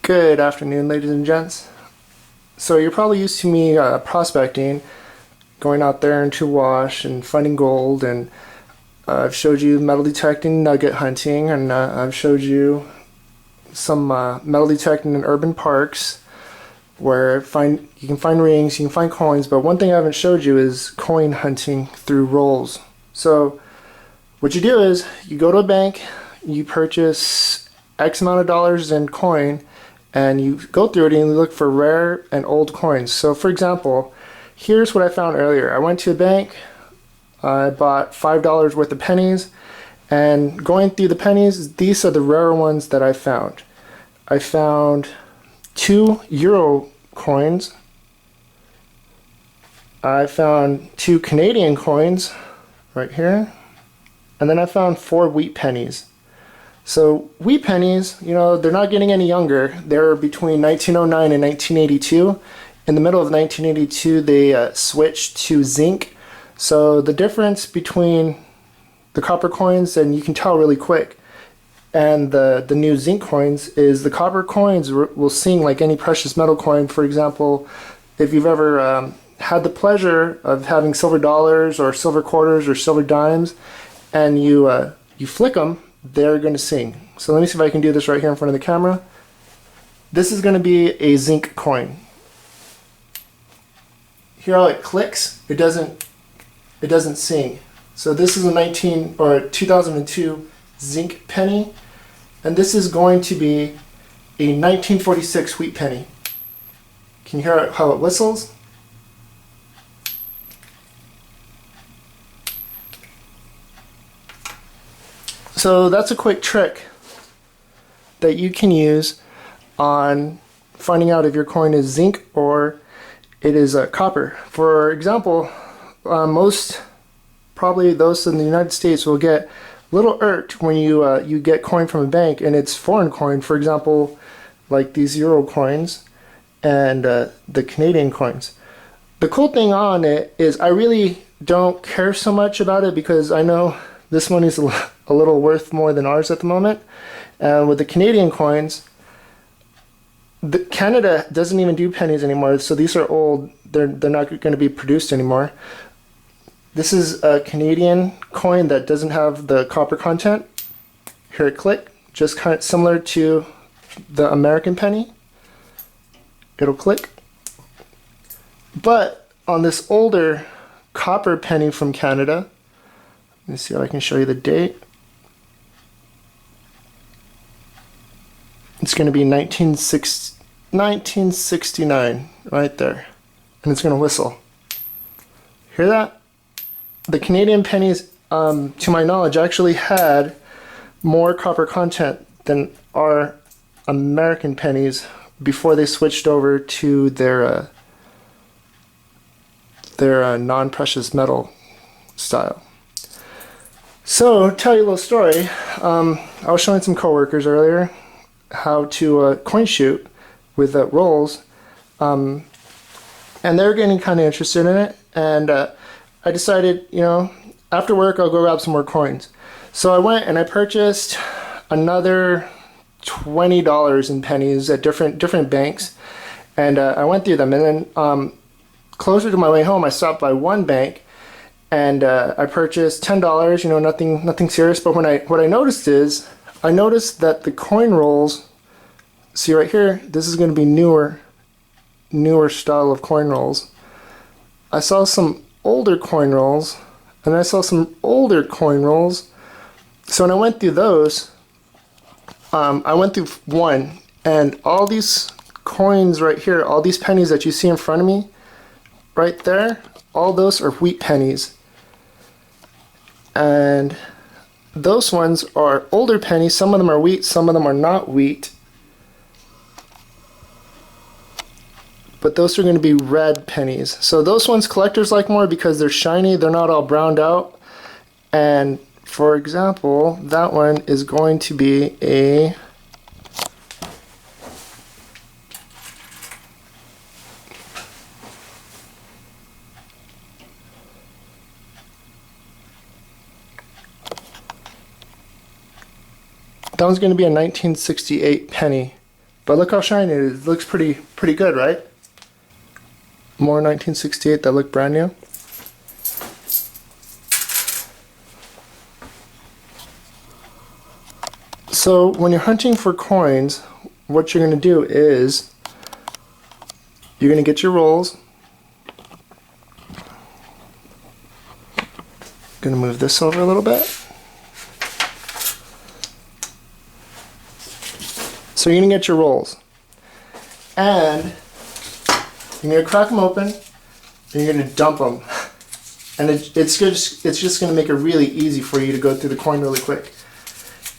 Good afternoon, ladies and gents. So you're probably used to me prospecting, going out there into wash and finding gold, and I've showed you metal detecting, nugget hunting, and I've showed you some metal detecting in urban parks where you can find rings, you can find coins, but one thing I haven't showed you is coin hunting through rolls. So what you do is you go to a bank, you purchase X amount of dollars in coin, and you go through it and you look for rare and old coins. So for example, here's what I found earlier. I went to a bank, I bought $5 worth of pennies, and going through the pennies, these are the rare ones that I found. I found 2 euro coins, I found 2 Canadian coins right here, and then I found 4 wheat pennies. So wheat pennies, you know, they're not getting any younger. They're between 1909 and 1982. In the middle of 1982, they switched to zinc. So the difference between the copper coins, and you can tell really quick, and the new zinc coins is the copper coins will sing like any precious metal coin. For example, if you've ever had the pleasure of having silver dollars or silver quarters or silver dimes, and you flick them, they're going to sing. So let me see if I can do this right here in front of the camera. This is going to be a zinc coin. Hear how it clicks? It doesn't sing. So this is a 2002 zinc penny, and this is going to be a 1946 wheat penny. Can you hear how it whistles? So that's a quick trick that you can use on finding out if your coin is zinc or it is copper. For example, probably those in the United States will get a little irked when you get coin from a bank and it's foreign coin. For example, like these euro coins and the Canadian coins. The cool thing on it is I really don't care so much about it because I know this money's a little worth more than ours at the moment. And with the Canadian coins, Canada doesn't even do pennies anymore, so these are old. They're not going to be produced anymore. This is a Canadian coin that doesn't have the copper content. Hear it click, just kind of similar to the American penny. It'll click. But on this older copper penny from Canada, let me see if I can show you the date. It's going to be 1969 right there, and it's going to whistle. Hear that? The Canadian pennies, to my knowledge, actually had more copper content than our American pennies before they switched over to their non-precious metal style. So, tell you a little story. I was showing some coworkers earlier how to coin shoot with rolls, and they're getting kind of interested in it, and I decided, you know, after work I'll go grab some more coins. So I went and I purchased another $20 in pennies at different banks, and I went through them, and then closer to my way home I stopped by one bank and I purchased $10, you know, nothing serious. But what I noticed that the coin rolls, see right here, this is going to be newer style of coin rolls. I saw some older coin rolls, and I saw some older coin rolls. So when I went through those, I went through one, and all these coins right here, all these pennies that you see in front of me, right there, all those are wheat pennies. And those ones are older pennies. Some of them are wheat, some of them are not wheat. But those are going to be red pennies. So those ones collectors like more because they're shiny, they're not all browned out. And for example, that one is going to be a that one's going to be a 1968 penny. But look how shiny it is. It looks pretty good, right? More 1968 that look brand new. So when you're hunting for coins, what you're going to do is you're going to get your rolls. Going to move this over a little bit. So you're going to get your rolls. And you're going to crack them open and you're going to dump them. And it's just going to make it really easy for you to go through the coin really quick.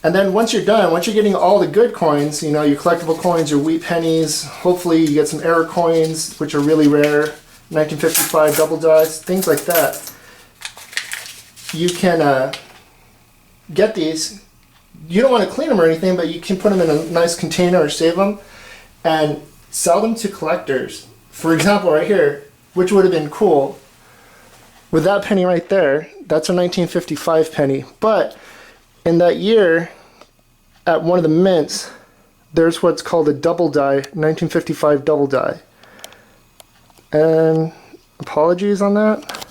And then once you're done, once you're getting all the good coins, you know, your collectible coins, your wheat pennies, hopefully you get some error coins, which are really rare, 1955 double dice, things like that. You can get these. You don't want to clean them or anything, but you can put them in a nice container or save them and sell them to collectors. For example, right here, which would have been cool, with that penny right there, that's a 1955 penny. But in that year, at one of the mints, there's what's called a double die, 1955 double die. And apologies on that.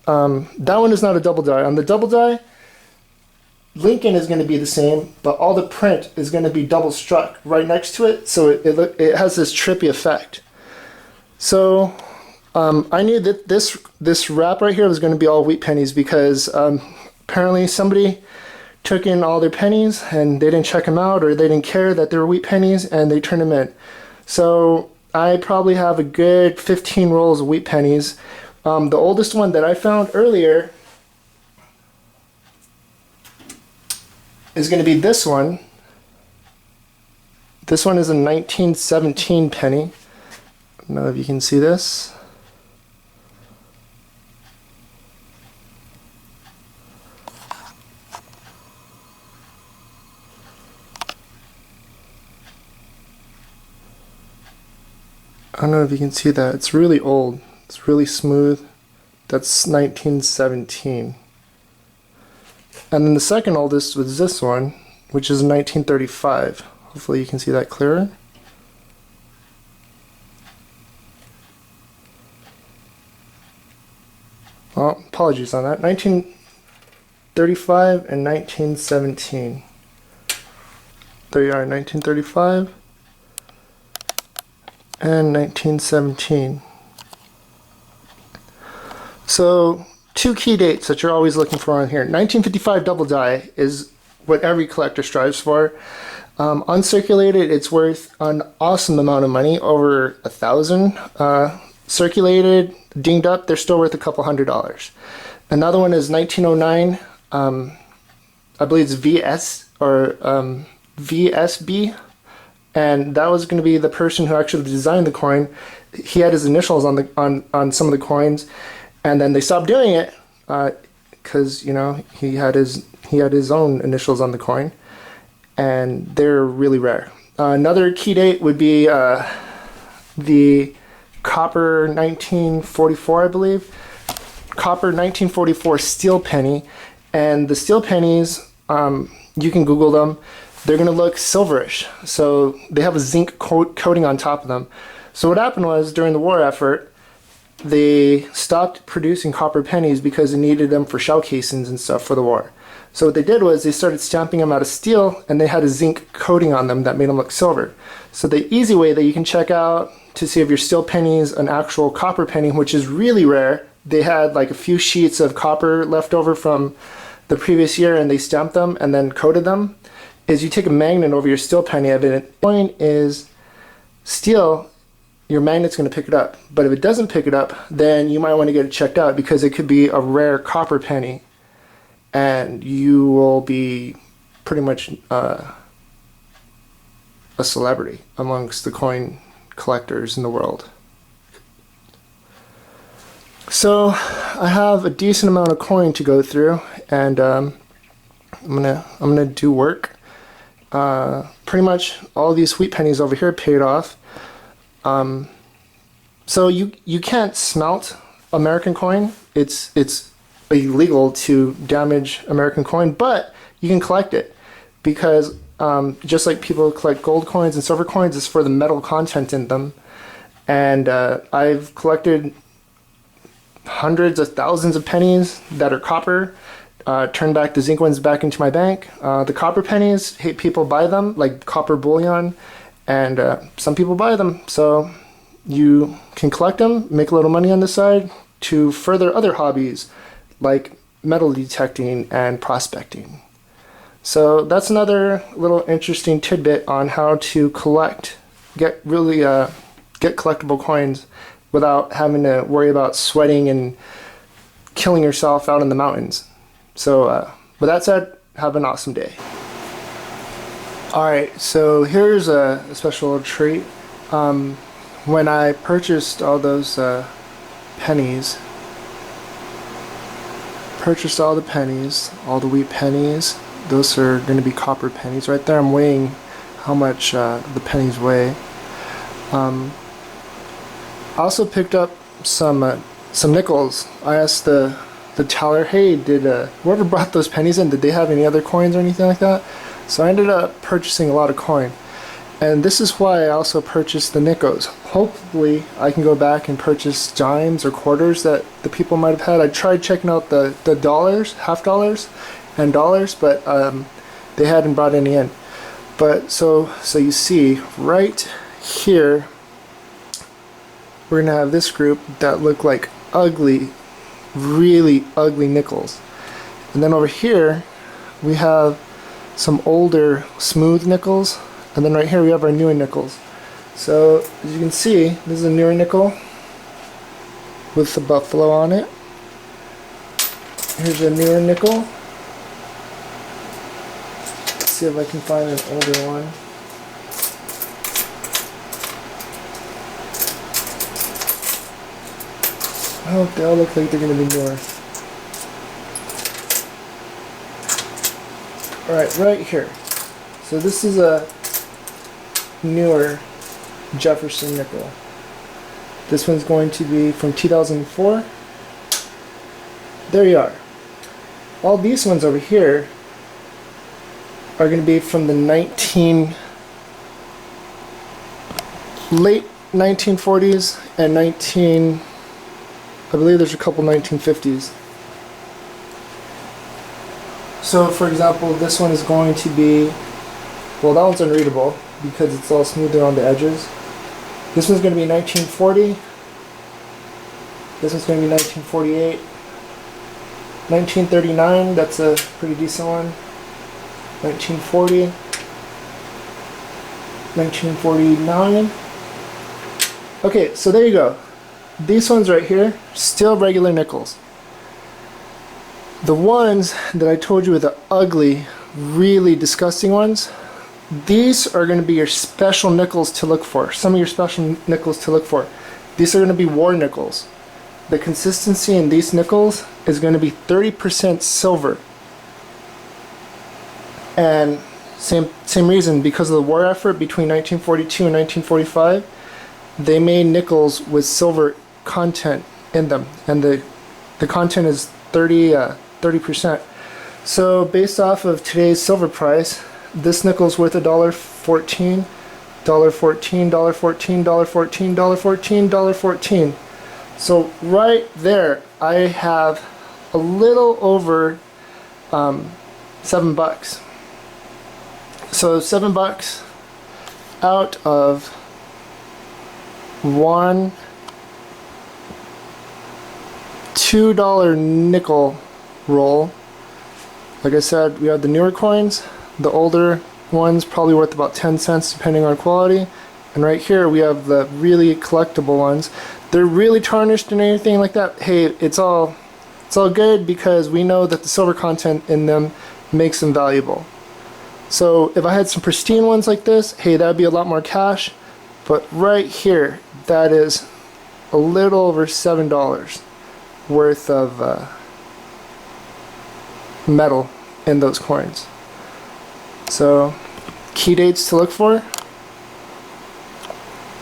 That one is not a double die. On the double die, Lincoln is going to be the same, but all the print is going to be double struck right next to it, so it has this trippy effect. So I knew that this wrap right here was going to be all wheat pennies because apparently somebody took in all their pennies and they didn't check them out, or they didn't care that they were wheat pennies and they turned them in. So I probably have a good 15 rolls of wheat pennies. The oldest one that I found earlier is going to be this one. This one is a 1917 penny. I don't know if you can see this. I don't know if you can see that. It's really old. It's really smooth. That's 1917. And then the second oldest was this one, which is 1935. Hopefully you can see that clearer. Oh, apologies on that. 1935 and 1917. There you are, 1935 and 1917. So, two key dates that you're always looking for on here. 1955 double die is what every collector strives for. Uncirculated, it's worth an awesome amount of money, over $1,000. Circulated, dinged up, they're still worth a couple $100s. Another one is 1909. I believe it's VS or VSB. And that was going to be the person who actually designed the coin. He had his initials on some of the coins, and then they stopped doing it because you know he had his own initials on the coin, and they're really rare. Another key date would be the copper 1944, I believe. Copper 1944 steel penny, and the steel pennies, you can Google them. They're going to look silverish, so they have a zinc coating on top of them. So what happened was, during the war effort, they stopped producing copper pennies because they needed them for shell casings and stuff for the war. So what they did was they started stamping them out of steel, and they had a zinc coating on them that made them look silver. So the easy way that you can check out to see if your steel penny is an actual copper penny, which is really rare, they had like a few sheets of copper left over from the previous year, and they stamped them and then coated them, is you take a magnet over your steel penny. If the point is steel, your magnet's going to pick it up. But if it doesn't pick it up, then you might want to get it checked out, because it could be a rare copper penny, and you will be pretty much a celebrity amongst the coin collectors in the world. So I have a decent amount of coin to go through, and I'm gonna do work. Pretty much all these wheat pennies over here paid off. So you can't smelt American coin. It's illegal to damage American coin, but you can collect it, because just like people collect gold coins and silver coins, is for the metal content in them. And I've collected hundreds of thousands of pennies that are copper, turned back the zinc ones back into my bank. The copper pennies, people buy them, like copper bullion, and some people buy them. So you can collect them, make a little money on the side to further other hobbies like metal detecting and prospecting. So that's another little interesting tidbit on how to get collectible coins without having to worry about sweating and killing yourself out in the mountains. So with that said, have an awesome day. Alright, so here's a special treat. When I purchased all those pennies, all the wheat pennies, those are going to be copper pennies right there. I'm weighing how much the pennies weigh. I also picked up some nickels. I asked the teller, hey, did whoever brought those pennies in, did they have any other coins or anything like that? So I ended up purchasing a lot of coin. And this is why I also purchased the nickels. Hopefully I can go back and purchase dimes or quarters that the people might have had. I tried checking out the dollars, half dollars, and dollars, but they hadn't brought any in. But so you see right here, we're gonna have this group that look like ugly, really ugly nickels. And then over here we have some older smooth nickels. And then right here we have our newer nickels. So as you can see, this is a newer nickel with the buffalo on it. Here's a newer nickel. Let's see if I can find an older one. Oh, they all look like they're going to be newer. Alright, right here. So this is a newer Jefferson nickel. This one's going to be from 2004. There you are. All these ones over here are going to be from the late 1940s and I believe there's a couple 1950s. So for example, this one is going to be, well, that one's unreadable because it's all smoother on the edges. This one's going to be 1940. This one's going to be 1948. 1939, that's a pretty decent one. 1940. 1949. Okay, so there you go. These ones right here, still regular nickels. The ones that I told you were the ugly, really disgusting ones, these are going to be your special nickels to look for. Some of your special nickels to look for. These are going to be war nickels. The consistency in these nickels is going to be 30% silver. And same reason, because of the war effort between 1942 and 1945, they made nickels with silver content in them, and the content is 30%. So based off of today's silver price, this nickel's worth $1.14, $1.14, $1.14, $1.14, $1.14, $1.14. So right there, I have a little over $7. So $7 out of one $2 nickel roll. Like I said, we have the newer coins. The older ones probably worth about 10 cents depending on quality. And right here we have the really collectible ones. They're really tarnished and anything like that. Hey, it's all good because we know that the silver content in them makes them valuable. So if I had some pristine ones like this, hey, that'd be a lot more cash. But right here, that is a little over $7 worth of metal in those coins. So key dates to look for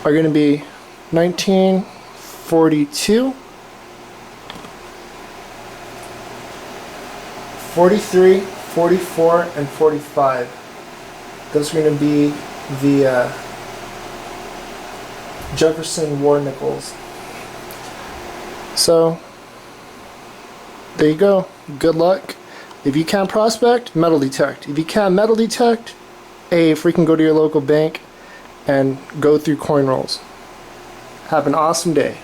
are going to be 1942, 43, 44, and 45. Those are going to be the Jefferson War nickels. So there you go. Good luck. If you can't prospect, metal detect. If you can't metal detect, freaking go to your local bank and go through coin rolls. Have an awesome day.